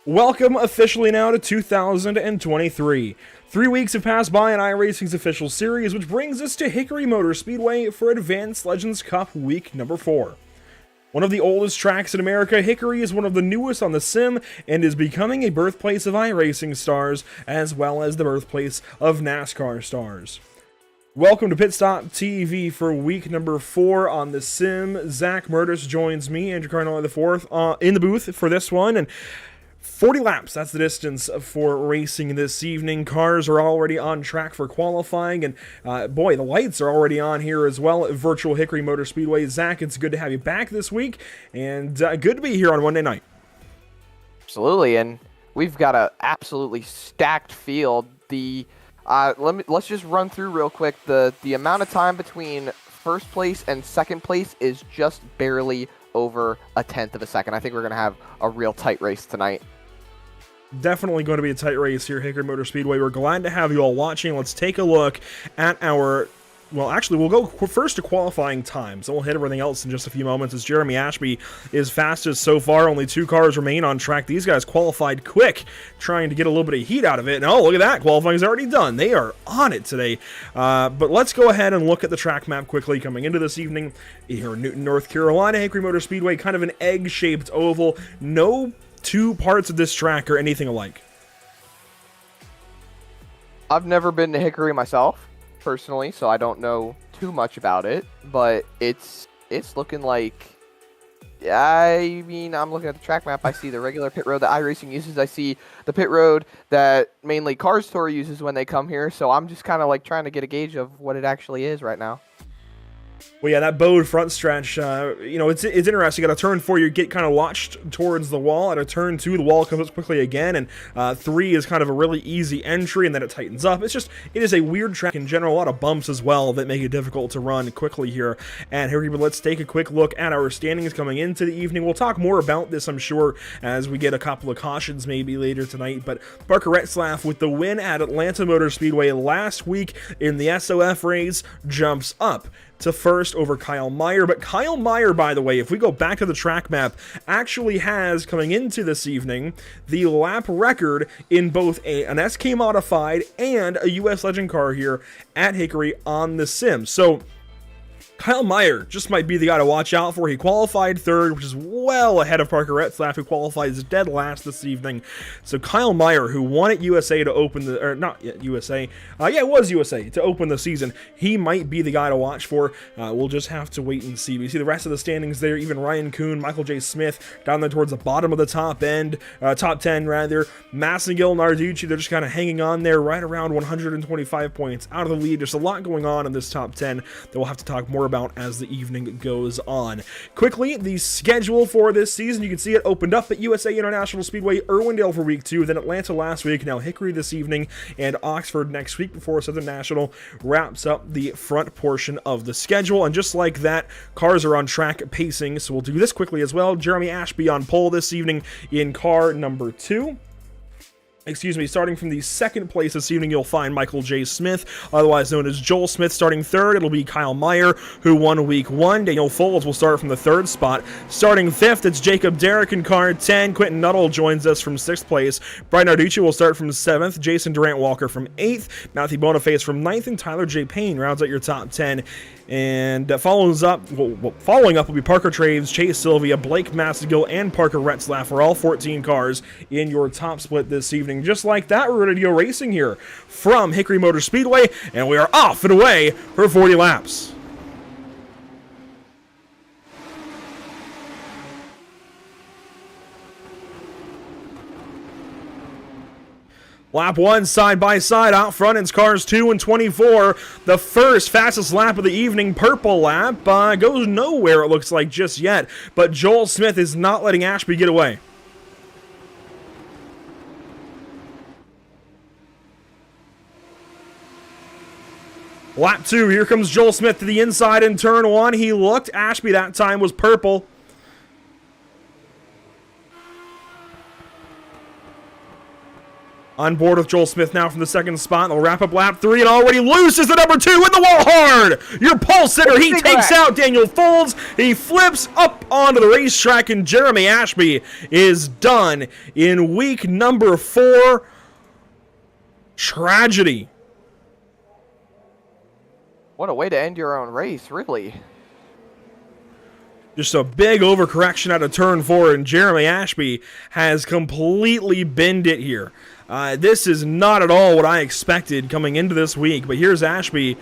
Welcome officially now to 2023. 3 weeks have passed by in iRacing's official series, which brings us to Hickory Motor Speedway for Advanced Legends Cup week number 4. One of the oldest tracks in America, Hickory is one of the newest on the sim and is becoming a birthplace of iRacing stars as well as the birthplace of NASCAR stars. Welcome to Pit Stop TV for week number 4 on the sim. Zach Murtis joins me, Andrew Cardinale IV, in the booth for this one, and 40 laps, that's the distance for racing this evening. Cars are already on track for qualifying, and boy, the lights are already on here as well at virtual Hickory Motor Speedway. Zach, it's good to have you back this week, and good to be here on Monday night. Absolutely, and we've got an absolutely stacked field. Let's just run through real quick. The amount of time between first place and second place is just barely over a tenth of a second. I think we're going to have a real tight race tonight. Definitely going to be a tight race here at Hickory Motor Speedway. We're glad to have you all watching. Let's take a look at our... Well, actually, we'll go first to qualifying times, and we'll hit everything else in just a few moments as Jeremy Ashby is fastest so far. Only 2 cars remain on track. These guys qualified quick, trying to get a little bit of heat out of it. And oh, look at that. Qualifying is already done. They are on it today. But let's go ahead and look at the track map quickly coming into this evening here in Newton, North Carolina. Hickory Motor Speedway, kind of an egg-shaped oval. No 2 parts of this track are anything alike. I've never been to Hickory myself, personally, so I don't know too much about it, but it's looking like, I mean, I'm looking at the track map. I see the regular pit road that iRacing uses. I see the pit road that mainly Cars Tour uses when they come here, so I'm just kind of like trying to get a gauge of what it actually is right now. Well, yeah, that bowed front stretch, it's interesting. At a turn 4, you get kind of launched towards the wall. At a turn 2, the wall comes up quickly again, and 3 is kind of a really easy entry, and then it tightens up. It is a weird track in general. A lot of bumps as well that make it difficult to run quickly here. And here, let's take a quick look at our standings coming into the evening. We'll talk more about this, I'm sure, as we get a couple of cautions maybe later tonight. But Parker Retzlaff with the win at Atlanta Motor Speedway last week in the SOF race jumps up to first over Kyle Meyer. But Kyle Meyer, by the way, if we go back to the track map, actually has, coming into this evening, the lap record in both an SK Modified and a US Legend car here at Hickory on the sim. So Kyle Meyer just might be the guy to watch out for. He qualified 3rd, which is well ahead of Parker Retzlaff, who qualifies dead last this evening. So Kyle Meyer, who won at USA to open the, or not yet USA, it was USA to open the season. He might be the guy to watch for. We'll just have to wait and see. We see the rest of the standings there. Even Ryan Kuhn, Michael J. Smith down there towards the bottom of the top 10 rather. Massengill, Narducci, they're just kind of hanging on there right around 125 points out of the lead. There's a lot going on in this top 10 that we'll have to talk more about as the evening goes on. Quickly, the schedule for this season, you can see it opened up at USA International Speedway, Irwindale for week 2, then Atlanta last week, now Hickory this evening, and Oxford next week before Southern National wraps up the front portion of the schedule. And just like that, cars are on track pacing, so we'll do this quickly as well. Jeremy Ashby on pole this evening in car number 2. Starting from the 2nd place this evening, you'll find Michael J. Smith, otherwise known as Joel Smith. Starting 3rd, it'll be Kyle Meyer, who won week 1. Daniel Foles will start from the 3rd spot. Starting 5th, it's Jacob Derrick in car 10. Quentin Nuttall joins us from 6th place. Brian Narducci will start from 7th. Jason Durant-Walker from 8th. Matthew Boniface from 9th. And Tyler J. Payne rounds out your top 10. And following up will be Parker Traves, Chase Sylvia, Blake Massengill, and Parker Retzlaff for all 14 cars in your top split this evening. Just like that, we're ready to go racing here from Hickory Motor Speedway, and we are off and away for 40 laps. Lap 1, side by side, out front, it's cars 2 and 24. The first fastest lap of the evening, purple lap, goes nowhere, it looks like, just yet. But Joel Smith is not letting Ashby get away. Lap 2, here comes Joel Smith to the inside in turn 1. He looked, Ashby that time was purple. On board with Joel Smith now from the second spot. They'll wrap up lap 3 and already loose is the number 2 in the wall hard. Your pole sitter, he takes out Daniel Folds. He flips up onto the racetrack, and Jeremy Ashby is done in week number 4. Tragedy. What a way to end your own race, really. Just a big overcorrection out of turn 4, and Jeremy Ashby has completely binned it here. This is not at all what I expected coming into this week, but here's Ashby.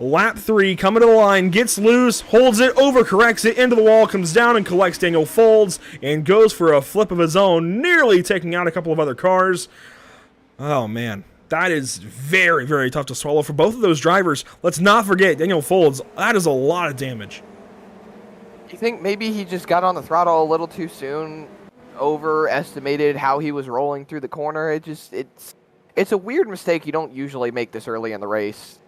Lap 3, coming to the line, gets loose, holds it, overcorrects it, into the wall, comes down and collects Daniel Folds, and goes for a flip of his own, nearly taking out a couple of other cars. Oh, man. That is very, very tough to swallow for both of those drivers. Let's not forget, Daniel Folds, that is a lot of damage. You think maybe he just got on the throttle a little too soon, overestimated how he was rolling through the corner? It's a weird mistake you don't usually make this early in the race.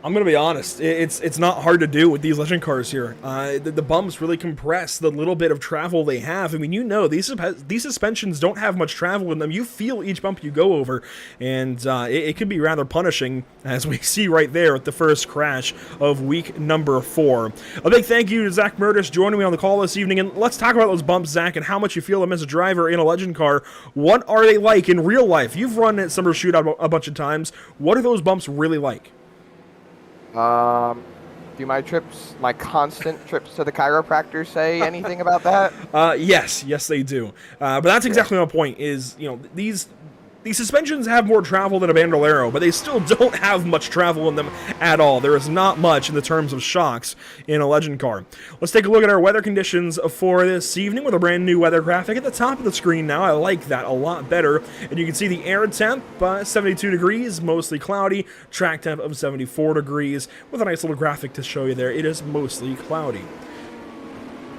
I'm going to be honest, it's not hard to do with these legend cars here. The bumps really compress the little bit of travel they have. I mean, you know, these suspensions don't have much travel in them. You feel each bump you go over, and it can be rather punishing, as we see right there with the first crash of week number 4. A big thank you to Zach Murtis joining me on the call this evening, and let's talk about those bumps, Zach, and how much you feel them as a driver in a legend car. What are they like in real life? You've run at Summer Shootout a bunch of times. What are those bumps really like? Do my constant trips to the chiropractor say anything about that? Yes, they do. But that's exactly my point is, you know, these suspensions have more travel than a Bandolero, but they still don't have much travel in them at all. There is not much in the terms of shocks in a legend car. Let's take a look at our weather conditions for this evening with a brand new weather graphic at the top of the screen now. I like that a lot better. And you can see the air temp, 72 degrees, mostly cloudy, track temp of 74 degrees, with a nice little graphic to show you there. It is mostly cloudy.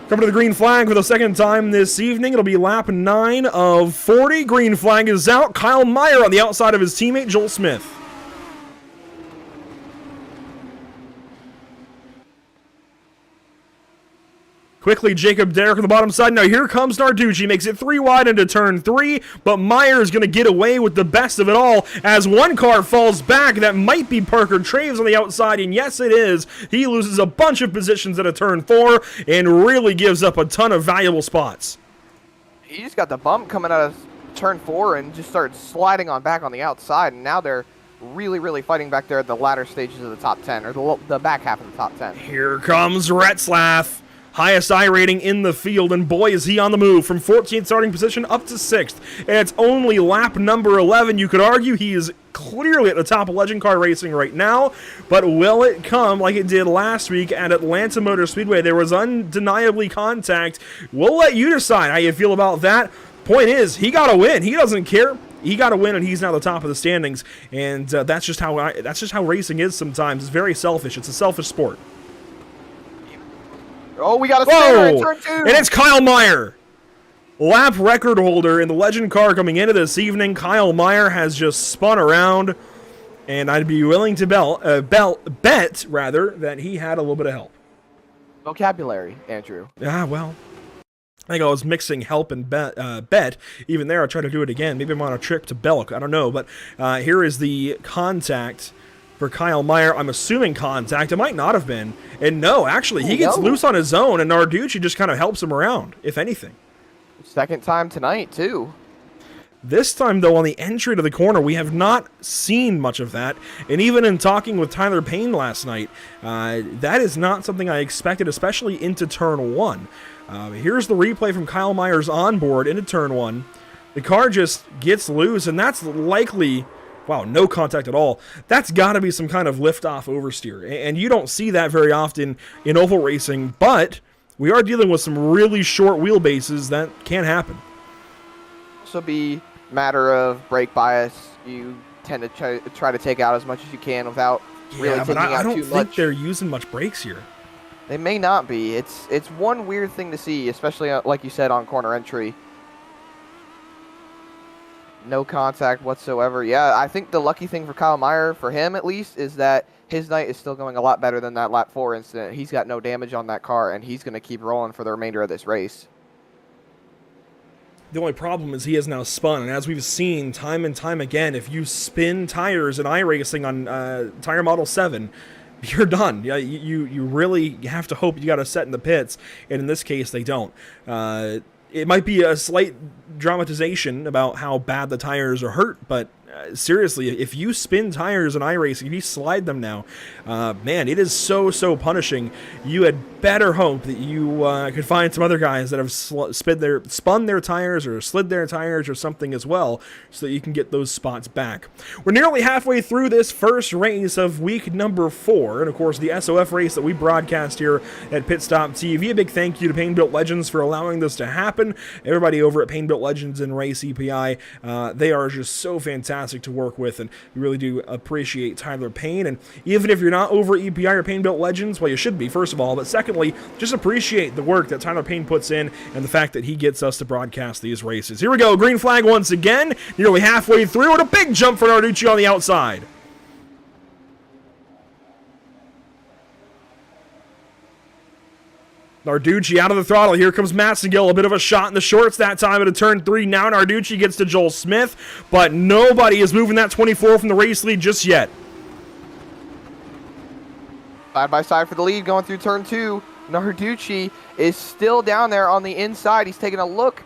Coming to the green flag for the second time this evening. It'll be lap 9 of 40. Green flag is out. Kyle Meyer on the outside of his teammate, Joel Smith. Quickly, Jacob Derrick on the bottom side. Now here comes Narducci. Makes it 3 wide into turn 3, but Meyer is going to get away with the best of it all as one car falls back. That might be Parker Traves on the outside, and yes, it is. He loses a bunch of positions at a turn 4 and really gives up a ton of valuable spots. He just got the bump coming out of turn 4 and just started sliding on back on the outside, and now they're really, really fighting back there at the latter stages of the top 10, or the back half of the top 10. Here comes Retzlaff. Highest I rating in the field, and boy is he on the move from 14th starting position up to 6th. And it's only lap number 11. You could argue he is clearly at the top of legend car racing right now, but will it come like it did last week at Atlanta Motor Speedway? There was undeniably contact. We'll let you decide how you feel about that. Point is, he got to win. He doesn't care. He got to win, and he's now the top of the standings. And that's just how racing is sometimes. It's very selfish. It's a selfish sport. Oh, we got a spinner in turn 2. And it's Kyle Meyer. Lap record holder in the legend car coming into this evening. Kyle Meyer has just spun around, and I'd be willing to bet that he had a little bit of help. Vocabulary, Andrew. Well, I think I was mixing help and bet. Even there, I'll try to do it again. Maybe I'm on a trip to Belk. I don't know. But here is the contact for Kyle Meyer. I'm assuming contact. It might not have been. And no, actually, he gets loose on his own, and Narducci just kind of helps him around, if anything. Second time tonight, too. This time, though, on the entry to the corner, we have not seen much of that. And even in talking with Tyler Payne last night, that is not something I expected, especially into turn 1. Here's the replay from Kyle Meyer's onboard into turn 1. The car just gets loose, and that's likely... Wow, no contact at all. That's got to be some kind of lift-off oversteer. And you don't see that very often in oval racing, but we are dealing with some really short wheelbases that can happen. Also be matter of brake bias. You tend to try to take out as much as you can without really taking out too much. I don't think they're using much brakes here. They may not be. It's one weird thing to see, especially like you said on corner entry. No contact whatsoever. Yeah, I think the lucky thing for Kyle Meyer, for him at least, is that his night is still going a lot better than that lap 4 incident. He's got no damage on that car, and he's going to keep rolling for the remainder of this race. The only problem is he has now spun, and as we've seen time and time again, if you spin tires in iRacing on tire model 7, you're done. You really have to hope you got a set in the pits, and in this case, they don't. It might be a slight dramatization about how bad the tires are hurt, but seriously, if you spin tires in iRacing, if you slide them now, man, it is so punishing. You had better hope that you could find some other guys that have spun their tires or slid their tires or something as well, so that you can get those spots back. We're nearly halfway through this first race of week number 4, and of course the SOF race that we broadcast here at Pit Stop TV. A big thank you to Pain Built Legends for allowing this to happen. Everybody over at Pain Built Legends and Race EPI, they are just so fantastic to work with, and we really do appreciate Tyler Payne. And even if you're not over EPI or Pain Built Legends, well, you should be, first of all, but secondly, just appreciate the work that Tyler Payne puts in and the fact that he gets us to broadcast these races. Here we go, green flag once again, nearly halfway through, and a big jump for Narducci on the outside. Narducci out of the throttle. Here comes Massengill. A bit of a shot in the shorts that time at a turn 3. Now Narducci gets to Joel Smith, but nobody is moving that 24 from the race lead just yet. Side by side for the lead going through turn 2. Narducci is still down there on the inside. He's taking a look.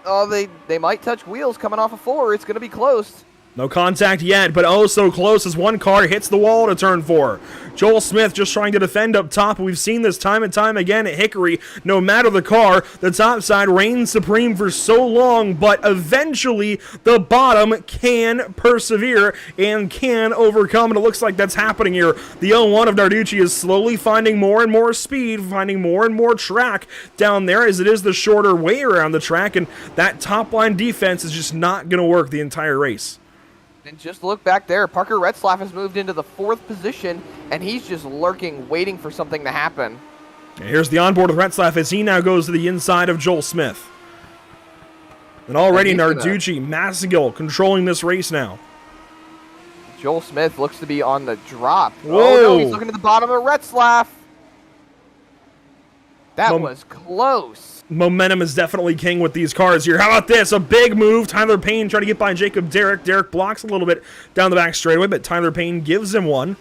Oh, they might touch wheels coming off of 4. It's going to be close. No contact yet, but oh so close as one car hits the wall to turn 4. Joel Smith just trying to defend up top. We've seen this time and time again at Hickory. No matter the car, the top side reigns supreme for so long, but eventually the bottom can persevere and can overcome, and it looks like that's happening here. The 01 of Narducci is slowly finding more and more speed, finding more and more track down there, as it is the shorter way around the track, and that top line defense is just not going to work the entire race. And just look back there. Parker Retzlaff has moved into the 4th position, and he's just lurking, waiting for something to happen. And here's the onboard with Retzlaff as he now goes to the inside of Joel Smith. And already Narducci, Massengill controlling this race now. Joel Smith looks to be on the drop. Whoa. Oh, no, he's looking at the bottom of Retzlaff. That was close. Momentum is definitely king with these cars here. How about this? A big move. Tyler Payne trying to get by Jacob Derrick. Derrick blocks a little bit down the back straightaway, but Tyler Payne gives him one.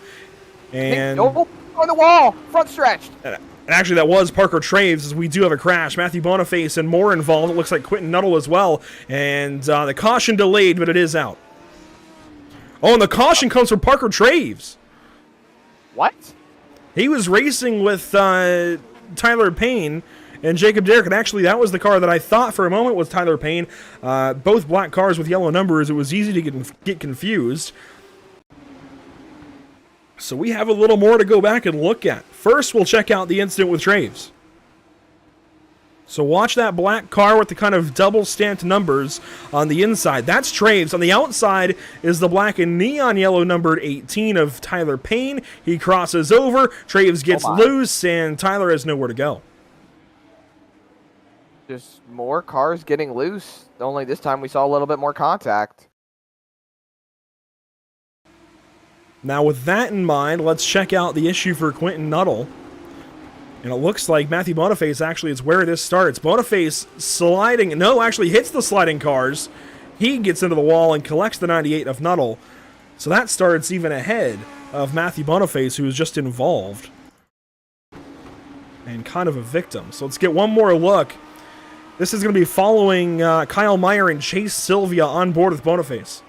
And on the wall, front stretched. And actually, that was Parker Traves, as we do have a crash. Matthew Boniface and more involved. It looks like Quentin Nuttall as well. And the caution delayed, but it is out. Oh, and the caution comes from Parker Traves. What? He was racing with Tyler Payne and Jacob Derrick, and actually that was the car that I thought for a moment was Tyler Payne. Both black cars with yellow numbers. It was easy to get confused. So we have a little more to go back and look at. First, we'll check out the incident with Traves. So watch that black car with the kind of double stamped numbers on the inside. That's Traves. On the outside is the black and neon yellow numbered 18 of Tyler Payne. He crosses over. Traves gets loose, and Tyler has nowhere to go. Just more cars getting loose, only this time we saw a little bit more contact. Now with that in mind, let's check out the issue for Quentin Nuttall. And it looks like Matthew Boniface actually is where this starts. Boniface sliding, no, actually hits the sliding cars. He gets into the wall and collects the 98 of Nuttall. So that starts even ahead of Matthew Boniface, who was just involved. And kind of a victim. So let's get one more look. This is going to be following Kyle Meyer and Chase Sylvia on board with Boniface.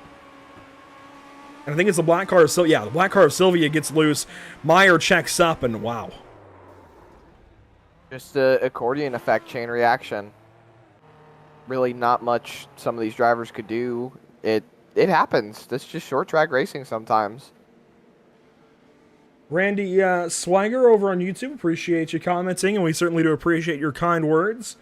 And I think it's the black car of Sylvia. Yeah, the black car of Sylvia gets loose. Meyer checks up, and wow. Just the accordion effect chain reaction. Really not much some of these drivers could do. It happens. This is just short track racing sometimes. Randy Swagger over on YouTube, appreciate you commenting, and we certainly do appreciate your kind words.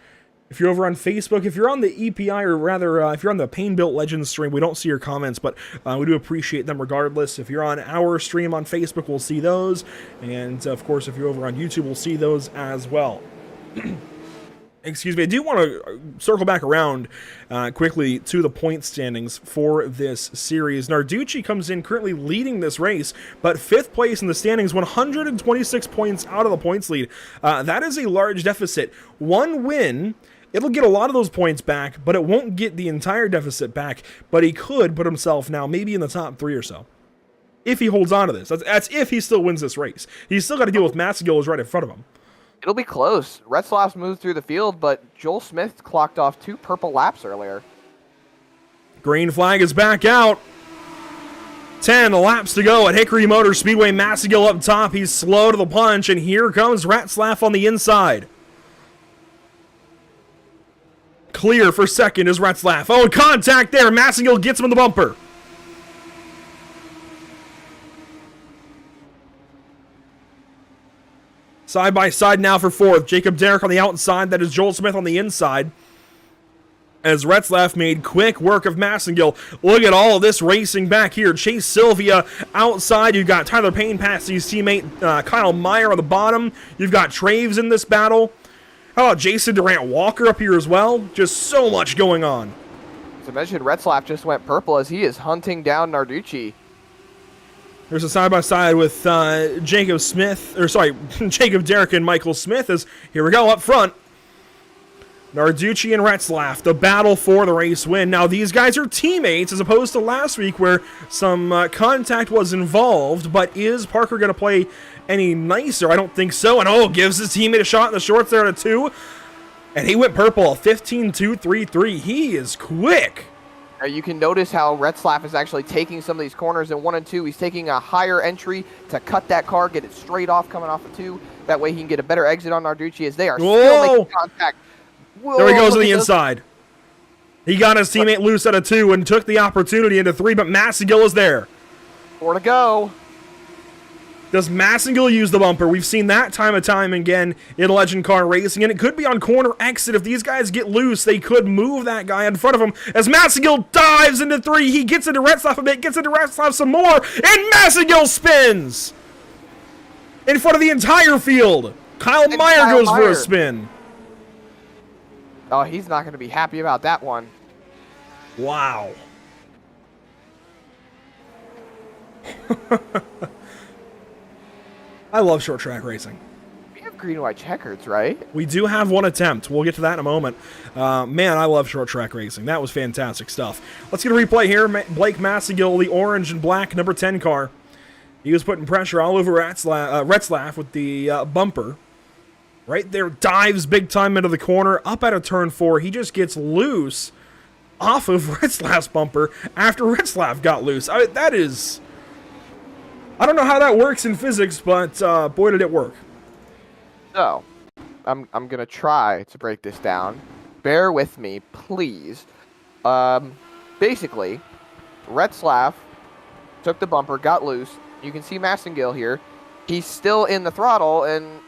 If you're over on Facebook, if you're on the EPI, or rather, if you're on the Pain Built Legends stream, we don't see your comments, but we do appreciate them regardless. If you're on our stream on Facebook, we'll see those. And, of course, if you're over on YouTube, we'll see those as well. Excuse me, I do want to circle back around quickly to the point standings for this series. Narducci comes in currently leading this race, but 5th place in the standings, 126 points out of the points lead. That is a large deficit. One win It'll get a lot of those points back, but it won't get the entire deficit back. But he could put himself now maybe in the top 3 or so. If he holds on to this. That's if he still wins this race. He's still got to deal with Massengill, who's right in front of him. It'll be close. Retzlaff's moved through the field, but Joel Smith clocked off 2 purple laps earlier. Green flag is back out. 10 laps to go at Hickory Motor Speedway. Massengill up top. He's slow to the punch, and here comes Retzlaff on the inside. Clear for second is Retzlaff. Oh, contact there. Massengill gets him in the bumper. Side by side now for fourth. Jacob Derrick on the outside. That is Joel Smith on the inside. As Retzlaff made quick work of Massengill. Look at all of this racing back here. Chase Sylvia outside. You've got Tyler Payne past his teammate Kyle Meyer on the bottom. You've got Traves in this battle. How about Jason Durant Walker up here as well? Just so much going on. As I mentioned, Retzlaff just went purple as he is hunting down Narducci. There's a side-by-side with Jacob Derrick and Michael Smith. As here we go up front. Narducci and Retzlaff, the battle for the race win. Now, these guys are teammates as opposed to last week where some contact was involved, but is Parker going to play any nicer? I don't think so. And gives his teammate a shot in the shorts there at a 2. And he went purple, 15.233. He is quick. You can notice how Retzlaff is actually taking some of these corners in 1 and 2. He's taking a higher entry to cut that car, get it straight off coming off of 2. That way he can get a better exit on Narducci as they are still making contact. Whoa, there he goes on the inside. He got his teammate loose at a 2 and took the opportunity into 3, but Massengill is there. 4 to go. Does Massengill use the bumper? We've seen that time and time again in Legend Car Racing, and it could be on corner exit. If these guys get loose, they could move that guy in front of him. As Massengill dives into 3, he gets into Retzlaff a bit, gets into Retzlaff some more, and Massengill spins in front of the entire field. Kyle Meyer goes for a spin. Oh, he's not going to be happy about that one. Wow. I love short track racing. We have green and white checkers, right? We do have one attempt. We'll get to that in a moment. Man, I love short track racing. That was fantastic stuff. Let's get a replay here. Blake Massengill, the orange and black number 10 car. He was putting pressure all over Retzlaff with the bumper. Right there, dives big time into the corner, up out of turn 4. He just gets loose off of Retzlaff's bumper after Retzlaff got loose. That is... I don't know how that works in physics, but boy, did it work. So, I'm going to try to break this down. Bear with me, please. Basically, Retzlaff took the bumper, got loose. You can see Massengill here. He's still in the throttle, and...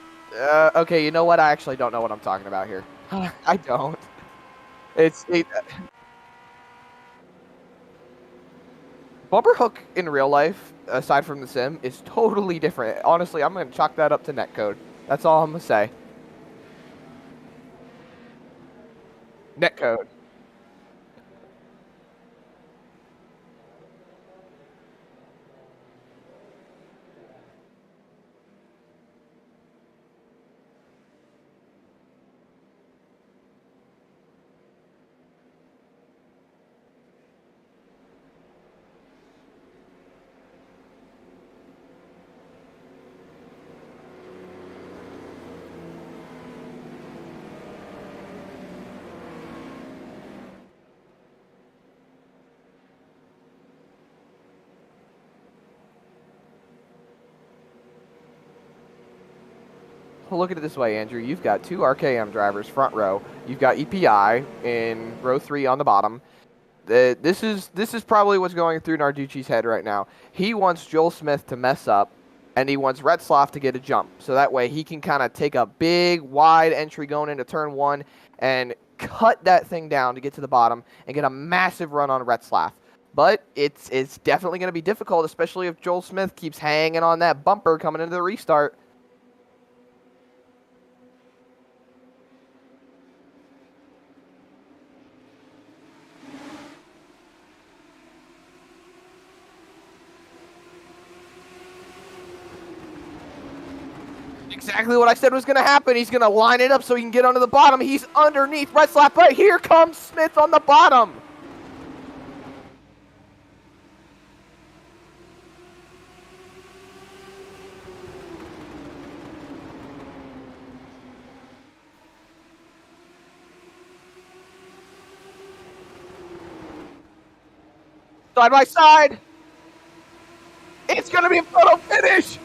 okay, you know what? I actually don't know what I'm talking about here. I don't. Bumper hook in real life, aside from the sim, is totally different. Honestly, I'm going to chalk that up to netcode. That's all I'm going to say. Netcode. Well, look at it this way, Andrew. You've got 2 RKM drivers front row. You've got EPI in row 3 on the bottom. This is probably what's going through Narducci's head right now. He wants Joel Smith to mess up, and he wants Retzlaff to get a jump. So that way he can kind of take a big, wide entry going into turn 1 and cut that thing down to get to the bottom and get a massive run on Retzlaff. But it's definitely going to be difficult, especially if Joel Smith keeps hanging on that bumper coming into the restart. Exactly what I said was going to happen. He's going to line it up so he can get onto the bottom. He's underneath Retzlaff, but here comes Smith on the bottom. Side by side. It's going to be a photo finish.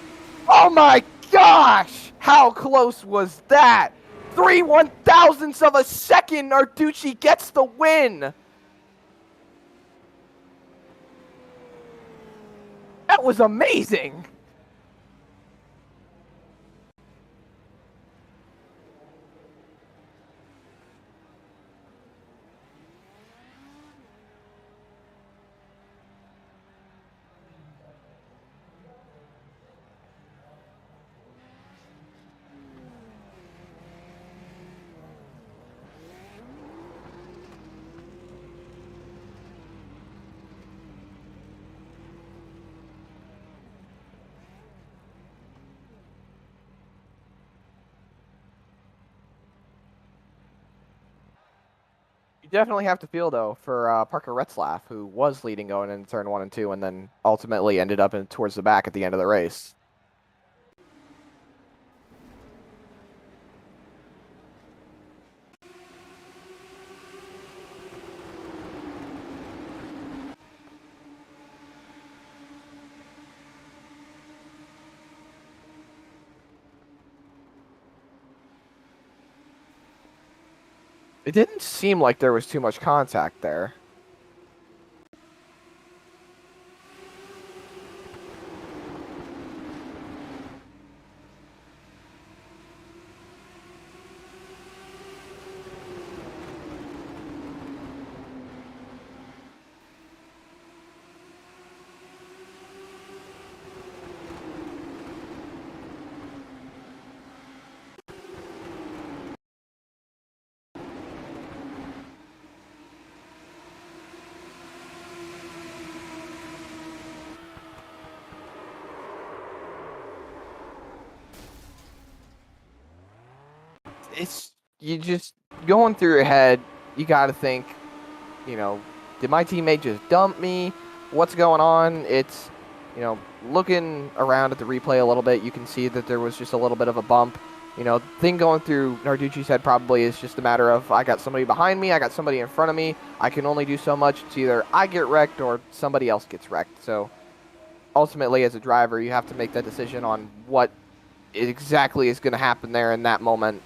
Oh my gosh. How close was that? 3/1000ths of a second. Narducci gets the win. That was amazing. You definitely have to feel, though, for Parker Retzlaff, who was leading going into turn 1 and 2 and then ultimately ended up towards the back at the end of the race. It didn't seem like there was too much contact there. It's you just going through your head. You got to think, did my teammate just dump me? What's going on? It's, looking around at the replay a little bit, you can see that there was just a little bit of a bump. Thing going through Narducci's head probably is just a matter of I got somebody behind me, I got somebody in front of me. I can only do so much. It's either I get wrecked or somebody else gets wrecked. So ultimately, as a driver, you have to make that decision on what exactly is going to happen there in that moment.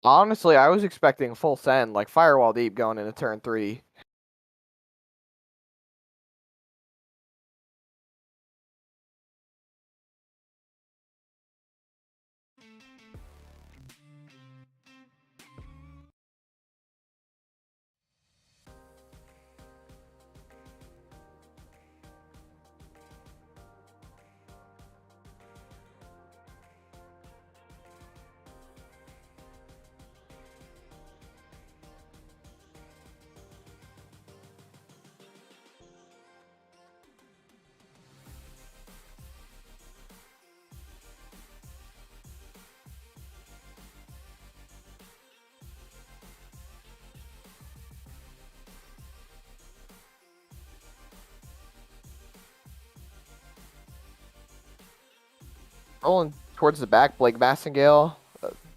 Honestly, I was expecting full send, like firewall deep going into turn 3. Rolling towards the back, Blake Massengale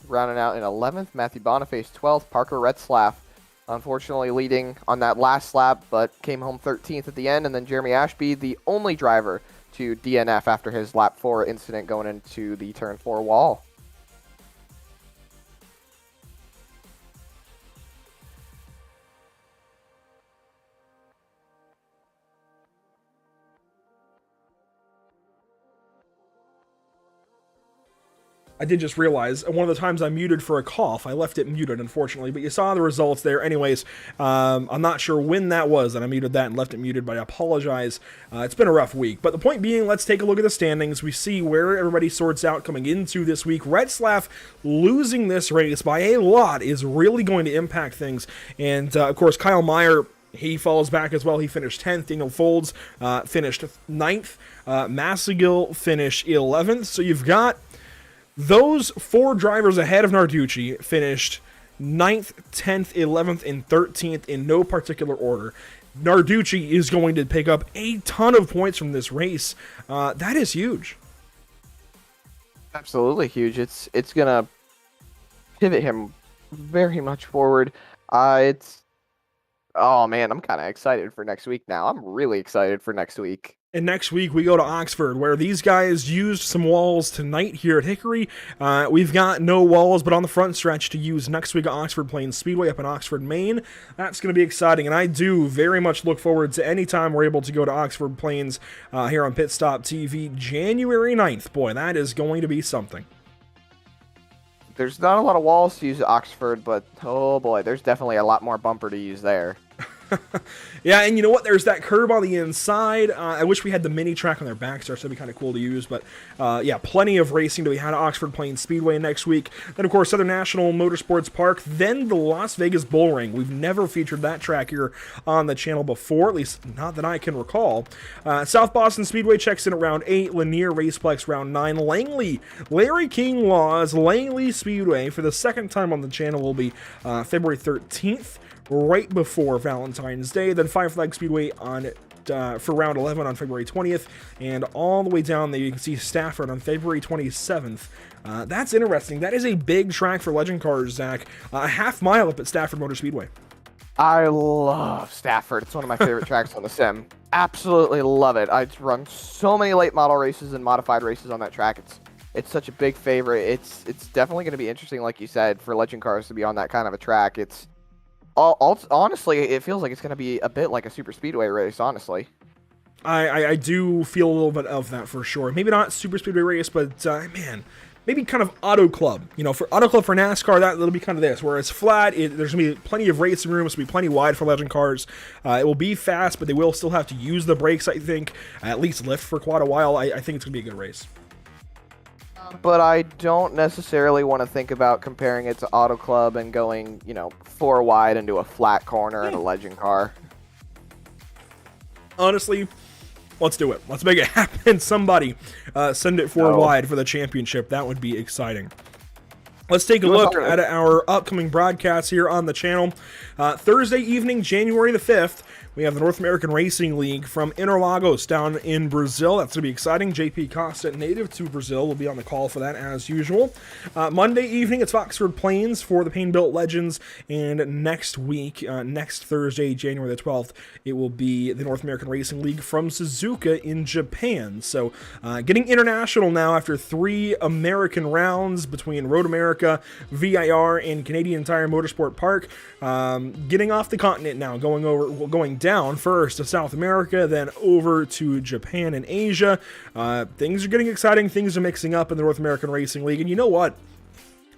rounding out in 11th, Matthew Boniface 12th, Parker Retzlaff unfortunately leading on that last lap, but came home 13th at the end, and then Jeremy Ashby, the only driver to DNF after his lap 4 incident going into the turn 4 wall. I did just realize one of the times I muted for a cough, I left it muted, unfortunately, but you saw the results there. Anyways, I'm not sure when that was that I muted that and left it muted, but I apologize. It's been a rough week. But the point being, let's take a look at the standings. We see where everybody sorts out coming into this week. Retzlaff losing this race by a lot is really going to impact things. And, of course, Kyle Meyer, he falls back as well. He finished 10th. Daniel Folds finished 9th. Massagill finished 11th. So you've got those 4 drivers ahead of Narducci finished 9th, 10th, 11th, and 13th in no particular order. Narducci is going to pick up a ton of points from this race. That is huge. Absolutely huge. It's going to pivot him very much forward. Oh man, I'm kind of excited for next week now. I'm really excited for next week. And next week, we go to Oxford, where these guys used some walls tonight here at Hickory. We've got no walls, but on the front stretch to use next week at Oxford Plains Speedway up in Oxford, Maine. That's going to be exciting, and I do very much look forward to any time we're able to go to Oxford Plains here on Pit Stop TV January 9th. Boy, that is going to be something. There's not a lot of walls to use at Oxford, but oh boy, there's definitely a lot more bumper to use there. Yeah, and you know what? There's that curb on the inside. I wish we had the mini track on their back stretch. That'd be kind of cool to use. But yeah, plenty of racing to be had at Oxford Plains Speedway next week. Then, of course, Southern National Motorsports Park. Then the Las Vegas Bull Ring. We've never featured that track here on the channel before, at least not that I can recall. South Boston Speedway checks in at round 8. Lanier Raceplex round 9. Langley, Larry King Laws, Langley Speedway for the second time on the channel will be February 13th. Right before Valentine's Day. Then Five Flag Speedway on for round 11 on February 20th, and all the way down there you can see Stafford on February 27th. That's interesting. That is a big track for legend cars, Zach. A half mile up at Stafford Motor Speedway. I love Stafford. It's one of my favorite tracks on the sim. Absolutely love it. I run so many late model races and modified races on that track. It's such a big favorite. It's definitely going to be interesting, like you said, for legend cars to be on that kind of a track. Honestly, it feels like it's going to be a bit like a super speedway race, honestly. I do feel a little bit of that for sure. Maybe not super speedway race, but man, maybe kind of auto club. You know, for auto club for NASCAR, that'll be kind of this, where it's flat. There's going to be plenty of racing room. It's going to be plenty wide for legend cars. It will be fast, but they will still have to use the brakes, I think. At least lift for quite a while. I think it's going to be a good race. But I don't necessarily want to think about comparing it to Auto Club and going, 4 wide into a flat corner in a legend car. Honestly, let's do it. Let's make it happen. Somebody send it 4 wide for the championship. That would be exciting. Let's take a look at our upcoming broadcasts here on the channel. Thursday evening, January the 5th, we have the North American Racing League from Interlagos down in Brazil. That's going to be exciting. JP Costa, native to Brazil, will be on the call for that as usual. Monday evening, it's Oxford Plains for the Painbuilt Legends. And next week, next Thursday, January the 12th, it will be the North American Racing League from Suzuka in Japan. So getting international now after 3 American rounds between Road America, VIR, and Canadian Tire Motorsport Park. Getting off the continent now, going down first to South America, then over to Japan and Asia. Things are getting exciting. Things are mixing up in the North American Racing League. And you know what?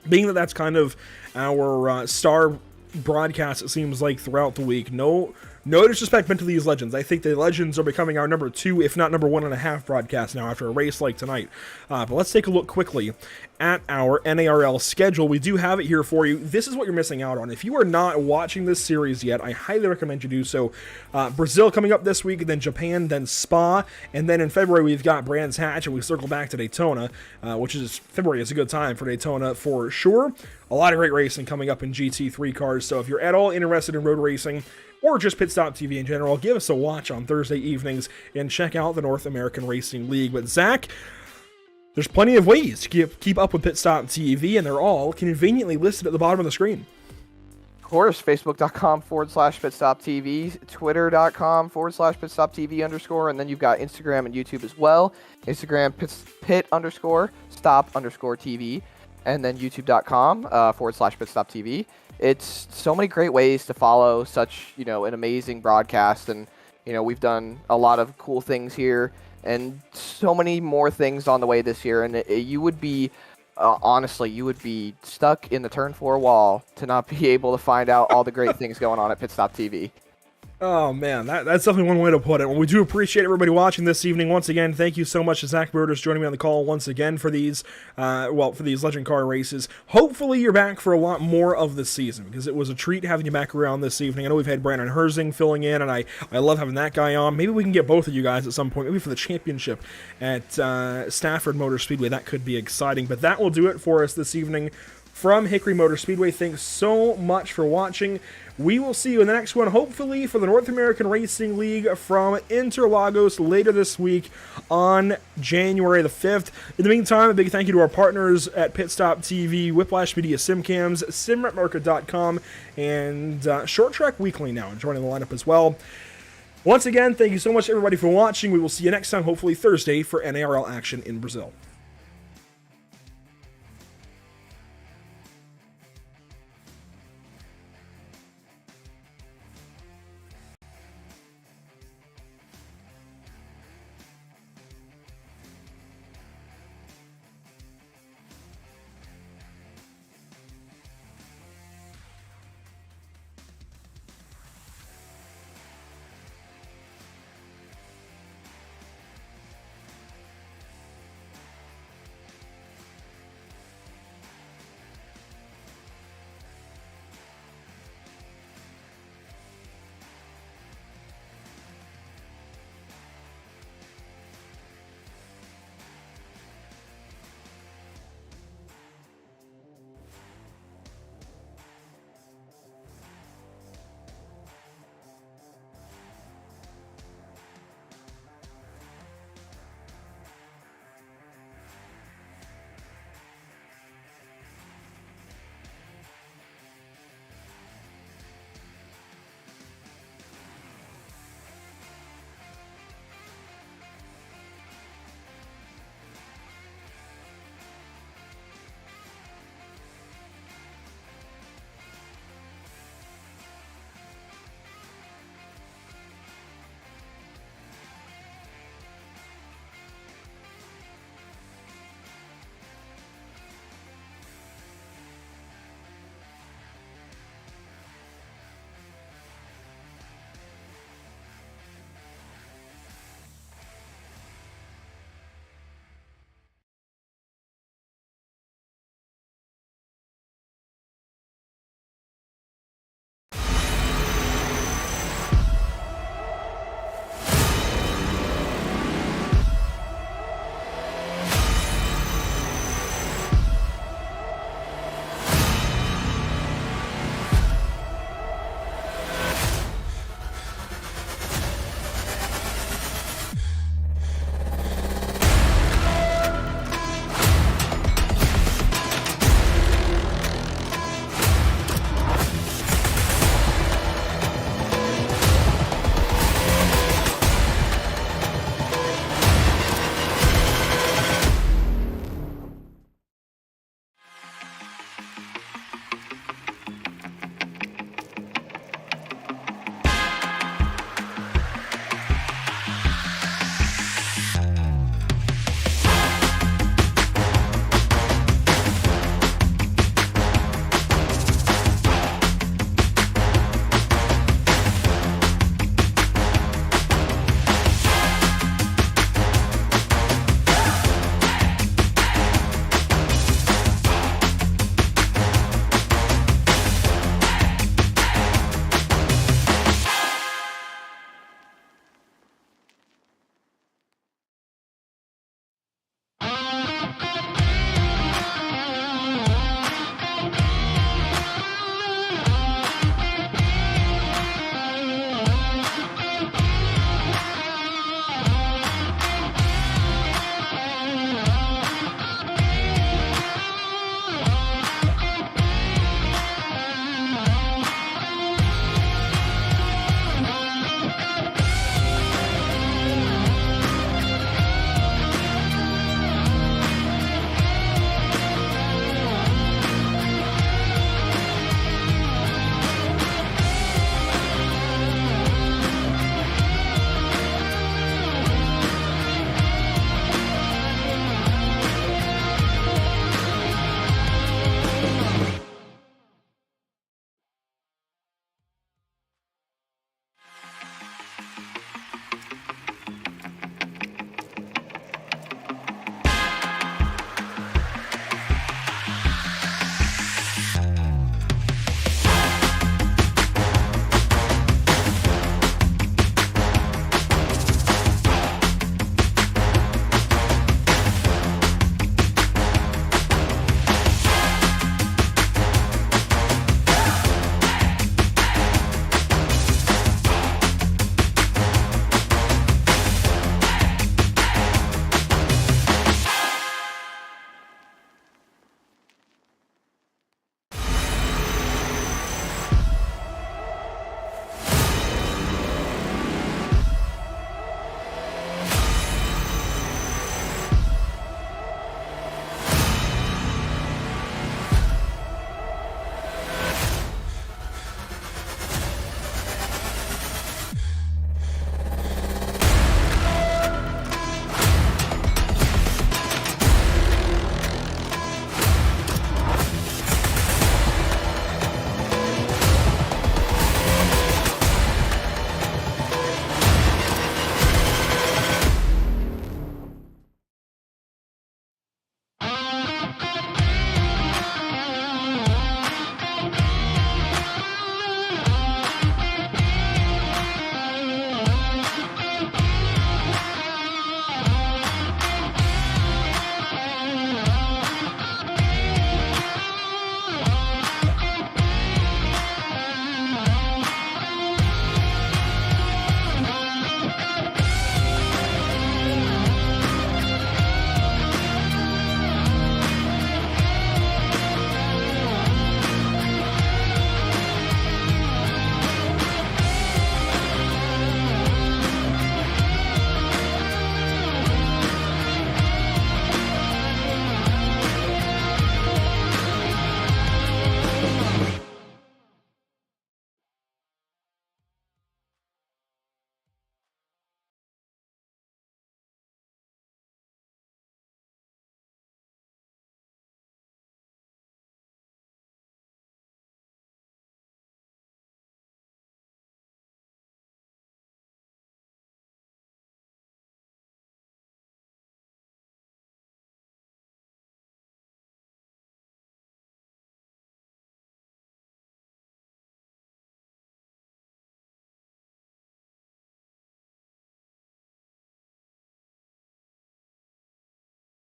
Being that that's kind of our star broadcast, it seems like, throughout the week. No disrespect meant to these legends. I think the legends are becoming our number 2, if not number 1.5 broadcast now after a race like tonight. But let's take a look quickly at our NARL schedule. We do have it here for you. This is what you're missing out on. If you are not watching this series yet, I highly recommend you do so. Brazil coming up this week, then Japan, then Spa, and then in February we've got Brands Hatch, and we circle back to Daytona, which is February is a good time for Daytona for sure. A lot of great racing coming up in GT3 cars, so if you're at all interested in road racing, or just Pit Stop TV in general, give us a watch on Thursday evenings and check out the North American Racing League. But Zach, there's plenty of ways to keep up with Pit Stop TV, and they're all conveniently listed at the bottom of the screen. Of course, Facebook.com/PitStopTV, Twitter.com/PitStopTV_, and then you've got Instagram and YouTube as well. Instagram Pit_Stop_TV, and then YouTube.com/PitStopTV. It's so many great ways to follow such, an amazing broadcast. And, we've done a lot of cool things here and so many more things on the way this year. And you would be honestly, you would be stuck in the turn 4 wall to not be able to find out all the great things going on at Pit Stop TV. Oh man, that's definitely one way to put it. Well, we do appreciate everybody watching this evening. Once again, thank you so much to Zach Broders joining me on the call once again for these, for these Legend Car races. Hopefully you're back for a lot more of the season, because it was a treat having you back around this evening. I know we've had Brandon Herzing filling in, and I love having that guy on. Maybe we can get both of you guys at some point, maybe for the championship at Stafford Motor Speedway. That could be exciting, but that will do it for us this evening from Hickory Motor Speedway. Thanks so much for watching. We will see you in the next one, hopefully for the North American Racing League from Interlagos later this week on January the 5th. In the meantime, a big thank you to our partners at Pit Stop TV, Whiplash Media Simcams, SimRepMarket.com, and Short Track Weekly now joining the lineup as well. Once again, thank you so much everybody for watching. We will see you next time, hopefully Thursday, for NARL action in Brazil.